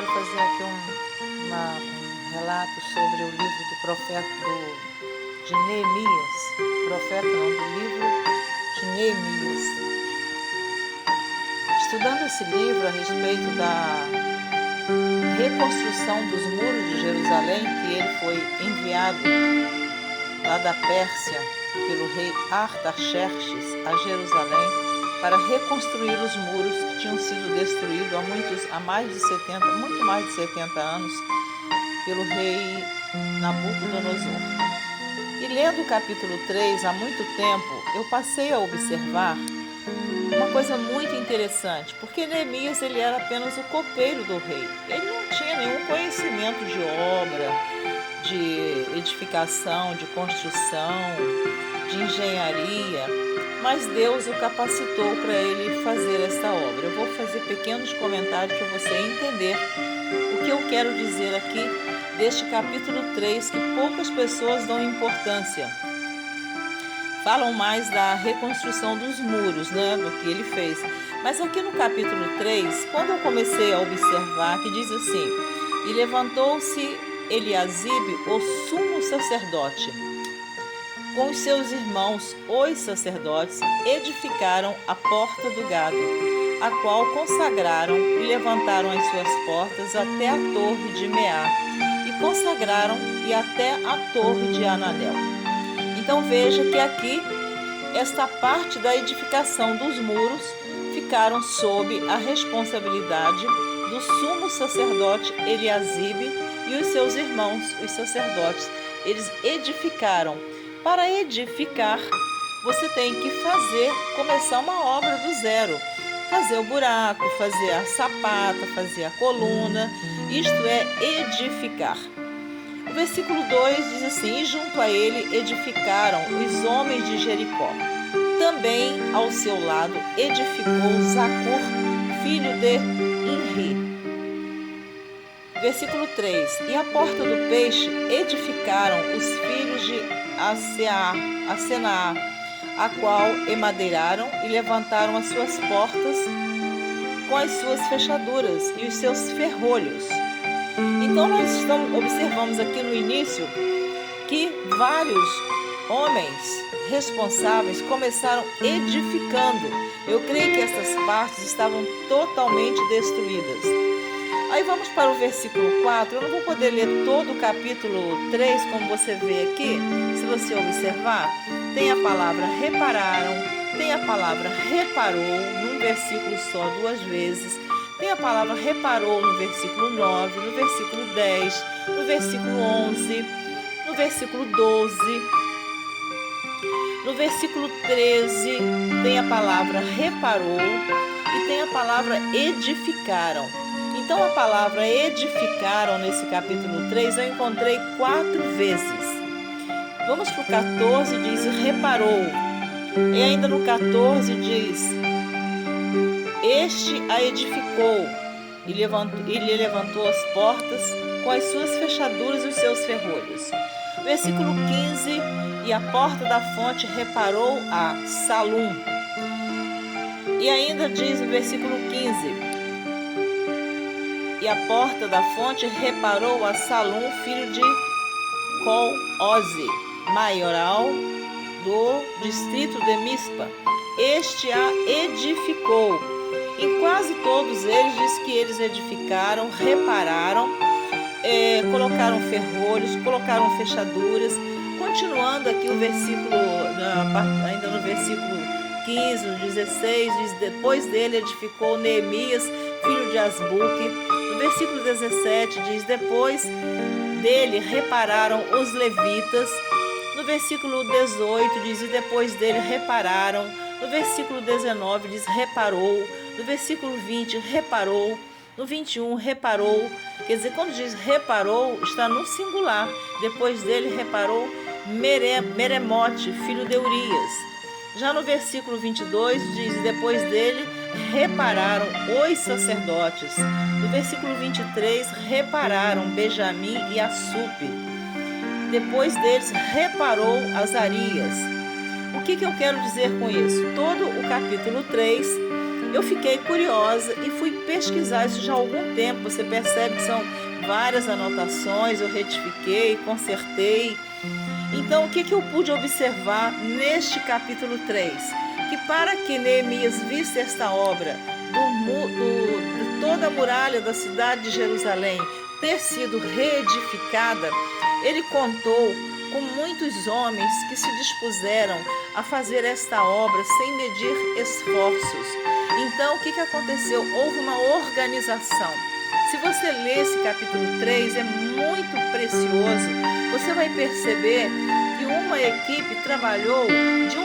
quero fazer aqui um relato sobre o livro do profeta de Neemias. Profeta não, do livro de Neemias. Estudando esse livro a respeito da reconstrução dos muros de Jerusalém, que ele foi enviado lá da Pérsia pelo rei Artaxerxes a Jerusalém para reconstruir os muros que tinham sido destruídos há muito mais de 70 anos pelo rei Nabucodonosor. E lendo o capítulo 3 há muito tempo, eu passei a observar uma coisa muito interessante, porque Neemias ele era apenas o copeiro do rei. Ele não tinha nenhum conhecimento de obra, de edificação, de construção, de engenharia, mas Deus o capacitou para ele fazer esta obra. Eu vou fazer pequenos comentários para você entender o que eu quero dizer aqui deste capítulo 3, que poucas pessoas dão importância. Falam mais da reconstrução dos muros, do que ele fez. Mas aqui no capítulo 3, quando eu comecei a observar, que diz assim: e levantou-se Eliasibe, o sumo sacerdote, com os seus irmãos, os sacerdotes, edificaram a porta do gado, a qual consagraram e levantaram as suas portas até a torre de Meá, e consagraram e até a torre de Ananel. Então veja que aqui, esta parte da edificação dos muros ficaram sob a responsabilidade do sumo sacerdote Eliasibe e os seus irmãos, os sacerdotes. Eles edificaram. Para edificar, você tem que começar uma obra do zero. Fazer o buraco, fazer a sapata, fazer a coluna. Isto é edificar. O versículo 2 diz assim: e junto a ele edificaram os homens de Jericó. Também ao seu lado edificou Zacur, filho de Imri. Versículo 3: e a porta do peixe edificaram os filhos de Asenaá, a qual emadeiraram e levantaram as suas portas com as suas fechaduras e os seus ferrolhos. Então nós observamos aqui no início que vários homens responsáveis começaram edificando. Eu creio que essas partes estavam totalmente destruídas. Aí vamos para o versículo 4, eu não vou poder ler todo o capítulo 3, como você vê aqui. Se você observar, tem a palavra repararam, tem a palavra reparou, num versículo só, 2 vezes. Tem a palavra reparou no versículo 9, no versículo 10, no versículo 11, no versículo 12. No versículo 13, tem a palavra reparou e tem a palavra edificaram. Então, a palavra edificaram nesse capítulo 3 eu encontrei 4 vezes. Vamos para o 14, diz reparou. E ainda no 14 diz: este a edificou e lhe levantou as portas com as suas fechaduras e os seus ferrolhos. Versículo 15: e a porta da fonte reparou a Salum. E ainda diz no versículo 15: e a porta da fonte reparou a Salum, filho de Col-Oze, maioral do distrito de Mispa. Este a edificou. Em quase todos eles diz que eles edificaram, repararam, colocaram ferrolhos, colocaram fechaduras. Continuando aqui o versículo, ainda no versículo 15, no 16, diz: depois dele edificou Neemias, filho de Asbuque. No versículo 17 diz: depois dele repararam os levitas. No versículo 18 diz: e depois dele repararam. No versículo 19 diz: reparou. No versículo 20, reparou. No 21, reparou. Quer dizer, quando diz reparou, está no singular. Depois dele reparou Meremote, filho de Urias. Já no versículo 22 diz: e depois dele repararam os sacerdotes. No versículo 23, repararam Benjamim e Assupe. Depois deles, reparou Azarias. O que eu quero dizer com isso? Todo o capítulo 3 Eu fiquei curiosa e fui pesquisar isso já há algum tempo. Você percebe que são várias anotações, eu retifiquei, consertei. Então, o que eu pude observar neste capítulo 3? Que para que Neemias visse esta obra de toda a muralha da cidade de Jerusalém ter sido reedificada, ele contou com muitos homens que se dispuseram a fazer esta obra sem medir esforços. Então, o que aconteceu? Houve uma organização. Se você ler esse capítulo 3, é muito precioso. Você vai perceber que uma equipe trabalhou de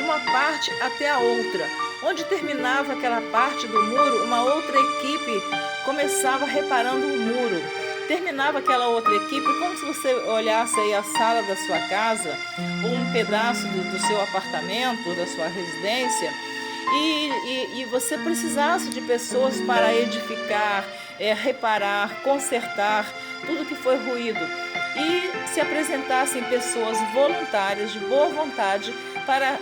uma parte até a outra. Onde terminava aquela parte do muro, uma outra equipe começava reparando o muro. Terminava aquela outra equipe, como se você olhasse aí a sala da sua casa, ou um pedaço do seu apartamento, da sua residência, e você precisasse de pessoas para edificar, reparar, consertar tudo que foi ruído. E se apresentassem pessoas voluntárias, de boa vontade, para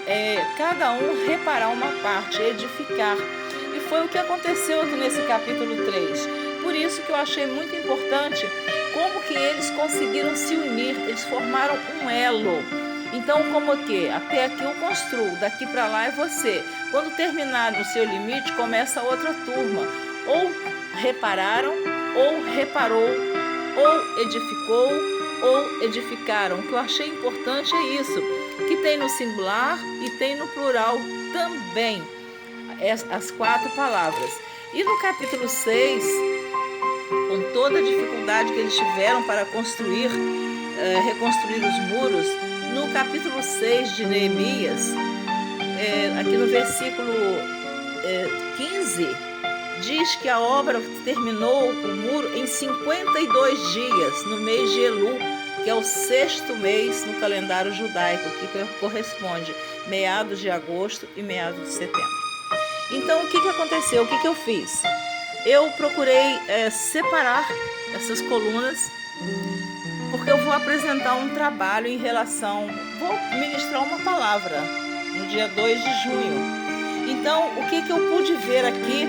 cada um reparar uma parte, edificar. E foi o que aconteceu aqui nesse capítulo 3. Por isso que eu achei muito importante como que eles conseguiram se unir, eles formaram um elo. Então, como que? Até aqui eu construo, daqui para lá é você. Quando terminar no seu limite, começa outra turma. Ou repararam, ou reparou, ou edificou, ou edificaram. O que eu achei importante é isso, que tem no singular e tem no plural também, as 4 palavras. E no capítulo 6, com toda a dificuldade que eles tiveram para reconstruir os muros, no capítulo 6 de Neemias, aqui no versículo 15, diz que a obra terminou o muro em 52 dias, no mês de Elu, que é o 6º mês no calendário judaico, que corresponde meados de agosto e meados de setembro. Então, o que aconteceu? O que eu fiz? Eu procurei separar essas colunas, porque eu vou apresentar um trabalho em relação... Vou ministrar uma palavra no dia 2 de junho. Então, o que eu pude ver aqui,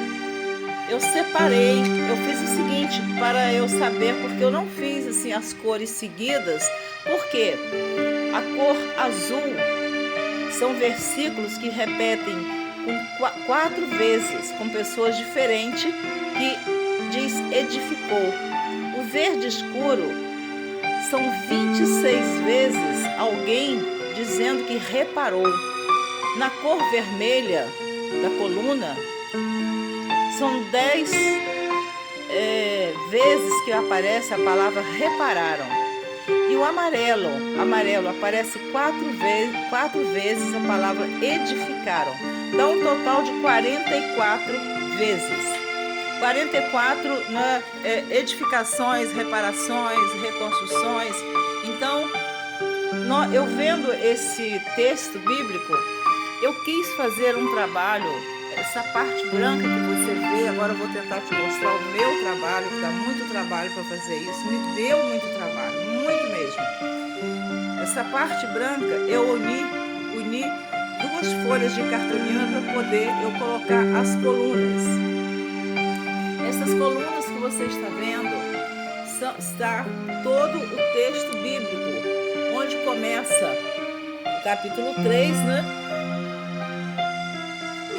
eu separei, eu fiz o seguinte, para eu saber, porque eu não fiz assim as cores seguidas, porque a cor azul são versículos que repetem 4 vezes, com pessoas diferentes, que diz edificou. O verde escuro são 26 vezes alguém dizendo que reparou. Na cor vermelha da coluna, são 10 vezes que aparece a palavra repararam. E o amarelo aparece 4 vezes a palavra edificaram. Dá um total de 44 vezes. 44 edificações, reparações, reconstruções. Então, eu vendo esse texto bíblico, eu quis fazer um trabalho, essa parte branca que você vê, agora eu vou tentar te mostrar o meu trabalho, que dá muito trabalho para fazer isso, me deu muito trabalho, muito mesmo. Essa parte branca eu uni 2 folhas de cartolina para poder eu colocar as colunas. Essas colunas que você está vendo, está todo o texto bíblico, onde começa o capítulo 3, né?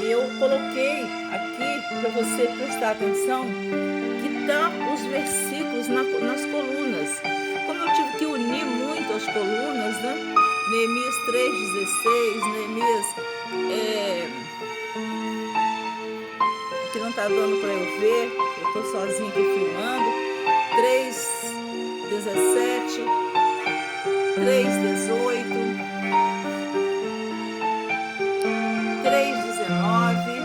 E eu coloquei aqui para você prestar atenção que tá os versículos nas colunas. Como eu tive que unir muito as colunas, né? Neemias 3,16, Neemias... que não está dando para eu ver, eu estou sozinha aqui filmando, 3,17, 3,18, 3,19,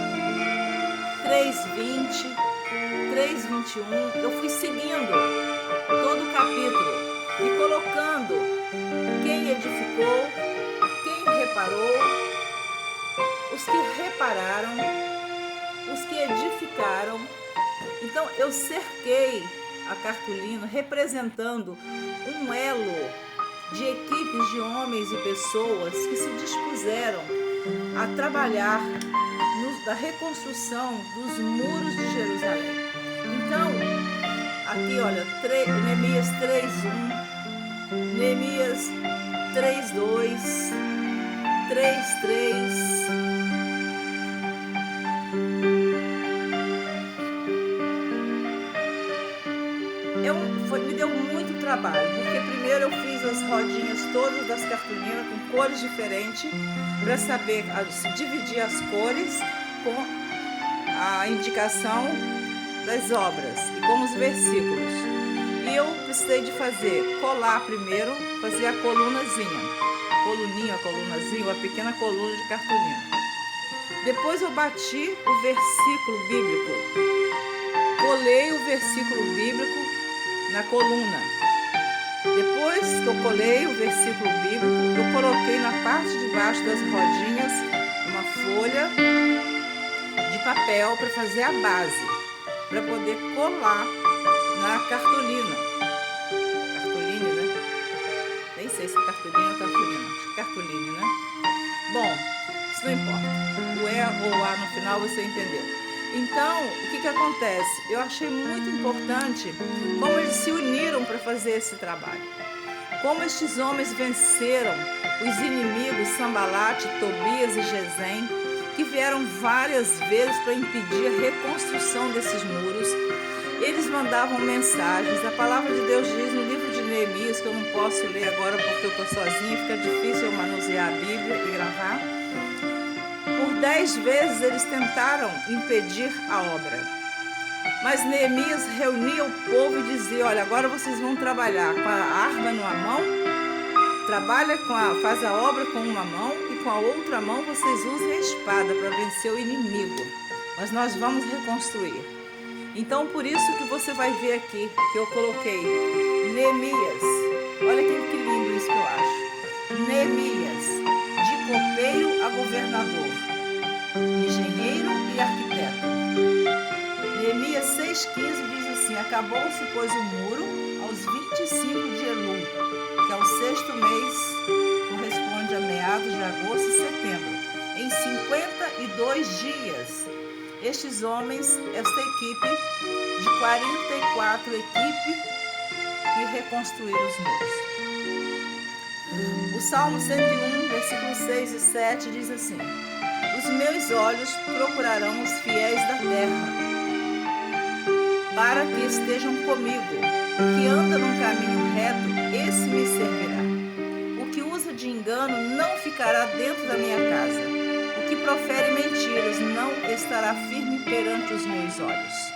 3,20, 3,21. Eu fui seguindo todo o capítulo e colocando quem edificou, quem reparou, os que repararam, os que edificaram. Então eu cerquei a cartolina representando um elo de equipes de homens e pessoas que se dispuseram a trabalhar da reconstrução dos muros de Jerusalém. Então, aqui olha, Neemias 3:1, Neemias 3:2, 3:3. Me deu muito trabalho, porque primeiro eu fiz as rodinhas todas das cartolinas com cores diferentes, para saber dividir as cores com a indicação das obras e com os versículos. E eu precisei de colar primeiro, fazer a colunazinha, uma pequena coluna de cartolina. Depois eu bati o versículo bíblico, colei o versículo bíblico na coluna. Depois que eu colei o versículo bíblico, eu coloquei na parte de baixo das rodinhas uma folha de papel para fazer a base, para poder colar na cartolina. Cartolina, né? Nem sei se é cartolina ou cartolina. Acho que é cartolina, né? Bom, isso não importa. O E ou o A no final você entendeu. Então, o que acontece? Eu achei muito importante como eles se uniram para fazer esse trabalho. Como estes homens venceram os inimigos Sambalate, Tobias e Gesem, que vieram várias vezes para impedir a reconstrução desses muros. Eles mandavam mensagens. A palavra de Deus diz no livro de Neemias, que eu não posso ler agora porque eu estou sozinha, fica difícil eu manusear a Bíblia e gravar. Por 10 vezes eles tentaram impedir a obra. Mas Neemias reunia o povo e dizia: olha, agora vocês vão trabalhar com a arma numa mão, faz a obra com uma mão e com a outra mão vocês usem a espada para vencer o inimigo. Mas nós vamos reconstruir. Então por isso que você vai ver aqui que eu coloquei Neemias. Olha que lindo isso que eu acho. Neemias, de copeiro a governador, engenheiro e arquiteto. Neemias 6,15 diz assim: acabou-se, pois, o muro aos 25 de Elul, que é o 6º mês, corresponde a meados de agosto e setembro, em 52 dias. Estes homens, esta equipe de 44 equipes que reconstruíram os muros. O Salmo 101, versículos 6 e 7 diz assim: os meus olhos procurarão os fiéis da terra, para que estejam comigo. O que anda num caminho reto, esse me servirá. O que usa de engano não ficará dentro da minha casa. O que profere mentiras não estará firme perante os meus olhos.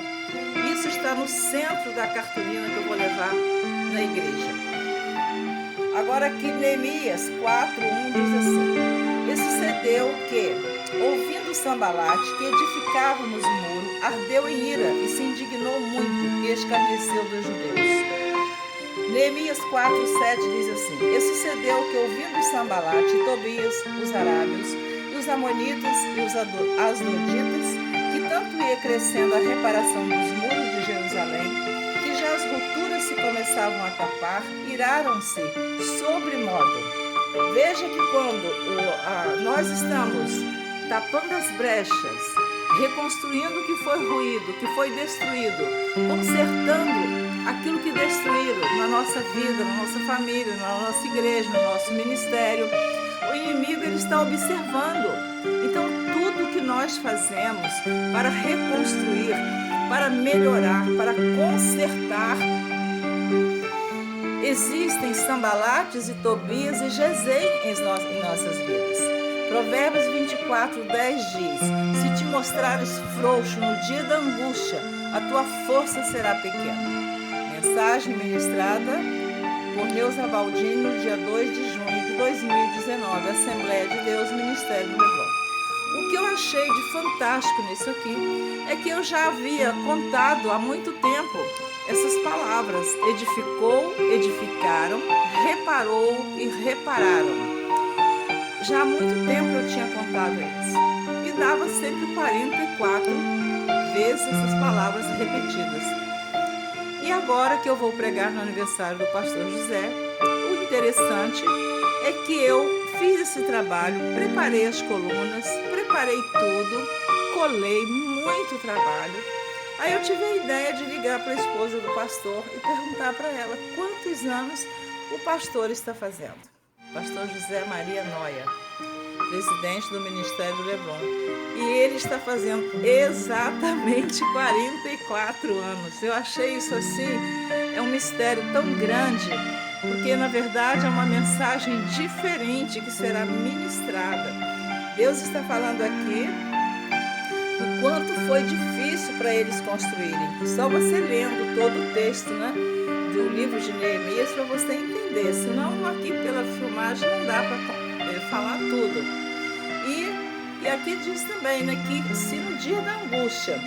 Isso está no centro da cartolina que eu vou levar na igreja. Agora aqui Neemias 4:1 diz assim: e sucedeu que, ouvindo Sambalate, que edificávamos o muro, ardeu em ira e se indignou muito e escarneceu dos judeus. Neemias 4:7 diz assim: e sucedeu que, ouvindo Sambalate, Tobias, os arábios, e os amonitas e os asdoditas, que tanto ia crescendo a reparação dos muros de Jerusalém, que já as rupturas se começavam a tapar, iraram-se sobremodo. Veja que quando nós estamos tapando as brechas, reconstruindo o que foi ruído, que foi destruído, consertando aquilo que destruíram na nossa vida, na nossa família, na nossa igreja, no nosso ministério, o inimigo ele está observando. Então tudo que nós fazemos para reconstruir, para melhorar, para consertar, existem Sambalates e Tobias e Gesem em nossas vidas. Provérbios 24:10 diz: se te mostrares frouxo no dia da angústia, a tua força será pequena. Mensagem ministrada por Neuza Baldini no dia 2 de junho de 2019, Assembleia de Deus, Ministério do Leblon. O que eu achei de fantástico nisso aqui é que eu já havia contado há muito tempo essas palavras: edificou, edificaram, reparou e repararam. Já há muito tempo eu tinha contado isso e dava sempre 44 vezes essas palavras repetidas. E agora que eu vou pregar no aniversário do pastor José, o interessante é que eu fiz esse trabalho, preparei as colunas, preparei tudo, protocolei muito trabalho. Aí eu tive a ideia de ligar para a esposa do pastor e perguntar para ela quantos anos o pastor está fazendo. Pastor José Maria Noia, presidente do Ministério do Leblon. E ele está fazendo exatamente 44 anos. Eu achei isso assim, é um mistério tão grande, porque na verdade é uma mensagem diferente que será ministrada. Deus está falando aqui o quanto foi difícil para eles construírem. Só você lendo todo o texto, né, do livro de Neemias para você entender. Senão aqui pela filmagem não dá para falar tudo. E aqui diz também, né, que se no dia da angústia,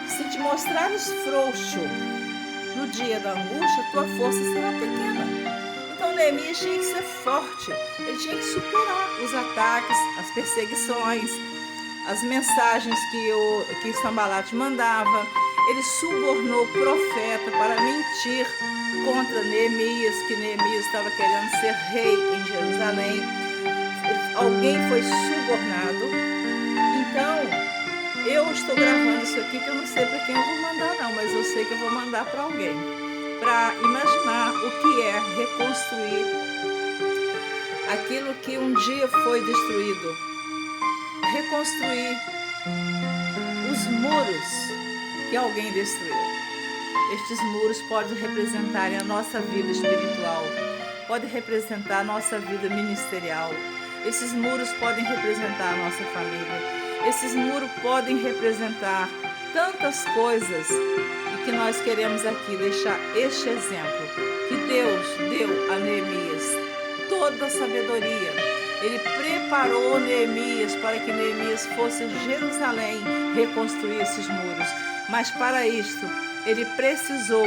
se te mostrares frouxo no dia da angústia, tua força será pequena. Então Neemias tinha que ser forte, ele tinha que superar os ataques, as perseguições, as mensagens que Sanbalate mandava. Ele subornou o profeta para mentir contra Neemias, que Neemias estava querendo ser rei em Jerusalém. Alguém foi subornado. Então, eu estou gravando isso aqui que eu não sei para quem eu vou mandar não, mas eu sei que eu vou mandar para alguém, para imaginar o que é reconstruir aquilo que um dia foi destruído. Reconstruir os muros que alguém destruiu. Estes muros podem representar a nossa vida espiritual, podem representar a nossa vida ministerial. Esses muros podem representar a nossa família. Esses muros podem representar tantas coisas e que nós queremos aqui deixar este exemplo, que Deus deu a Neemias toda a sabedoria. Ele preparou Neemias para que Neemias fosse a Jerusalém reconstruir esses muros. Mas para isto, ele precisou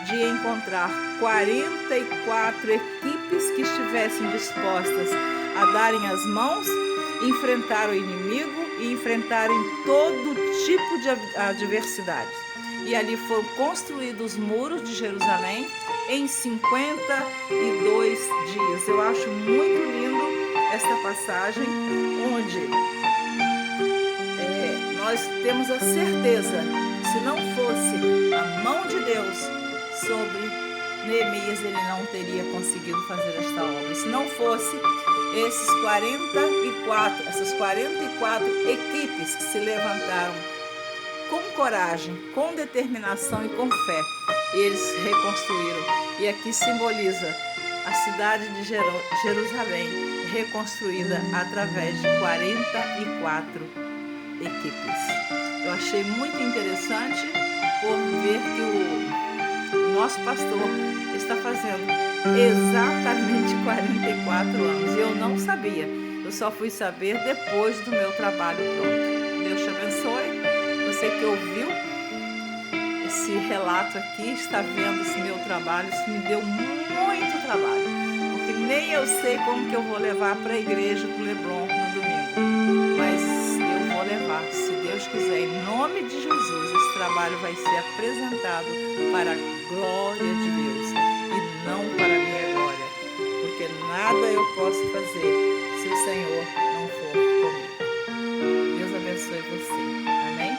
de encontrar 44 equipes que estivessem dispostas a darem as mãos, enfrentar o inimigo e enfrentarem todo tipo de adversidade. E ali foram construídos os muros de Jerusalém em 52 dias. Eu acho muito lindo esta passagem, onde nós temos a certeza que se não fosse a mão de Deus sobre Neemias, ele não teria conseguido fazer esta obra. Se não fosse essas 44 equipes que se levantaram com coragem, com determinação e com fé, eles reconstruíram. E aqui simboliza a cidade de Jerusalém reconstruída através de 44 equipes. Eu achei muito interessante por ver que o nosso pastor está fazendo exatamente 44 anos. E eu não sabia, eu só fui saber depois do meu trabalho pronto. Deus te abençoe. Você que ouviu esse relato aqui, está vendo esse meu trabalho, isso me deu muito trabalho, porque nem eu sei como que eu vou levar para a igreja, para o Leblon no domingo, mas eu vou levar, se Deus quiser, em nome de Jesus. Esse trabalho vai ser apresentado para a glória de Deus e não para a minha glória, porque nada eu posso fazer se o Senhor não for comigo. Deus abençoe você. Amém?